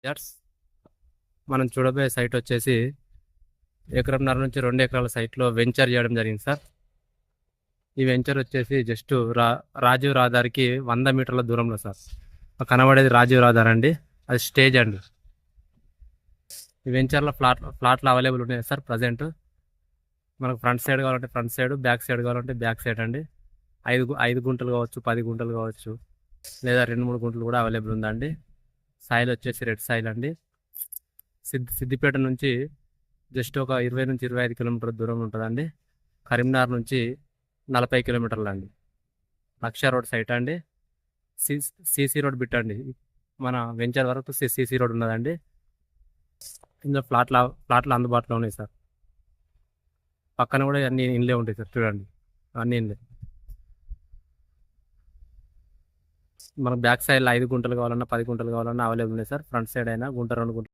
Yards మనం చూడబోయే site వచ్చేసి ఎకరంన్నర నుంచి 2 ఎకరాల సైట్లో వెంచర్ చేయడం జరిగింది సార్. ఈ వెంచర్ వచ్చేసి జస్ట్ రాజీవ్ రహదారికి 100 మీటర్ల దూరంలో సార్. కనబడేది రాజీవ్ రహదారి అండి, అది స్టేజ్ అండి. ఈ వెంచర్లో ఫ్లాట్లు అవైలబుల్ ఉన్నాయి సార్. ప్రజెంట్ మనకు ఫ్రంట్ సైడ్ కావాలంటే ఫ్రంట్ సైడ్, బ్యాక్ సైడ్ కావాలంటే బ్యాక్ సైడ్ అండి. 5 గుంటలు కావచ్చు, 10 గుంటలు కావచ్చు, లేదా 2-3 గుంటలు కూడా అవైలబుల్ ఉందండి. సాయిల్ వచ్చేసి రెడ్ సాయిల్ అండి. సిద్దిపేట నుంచి జస్ట్ ఒక 20 నుంచి 25 కిలోమీటర్ దూరం ఉంటుందండి. కరీంనగర్ నుంచి 40 కిలోమీటర్లు అండి. లక్ష రోడ్ సైట్ అండి. సిసి రోడ్ బిట్ అండి. మన వెంచర్ వరకు సిసి రోడ్ ఉన్నదండి. ఇందులో ఫ్లాట్లు అందుబాటులో ఉన్నాయి సార్. పక్కన కూడా అన్ని ఇండ్లే ఉంటాయి సార్. చూడండి, అన్ని ఇండ్లే. మనకు బ్యాక్ సైడ్ 5 గుంటలు కావాలన్నా 10 గుంటలు కావాలన్నా అవైలబుల్ ఉన్నాయి సార్. ఫ్రంట్ సైడ్ అయినా గుంట 2 గుంటలు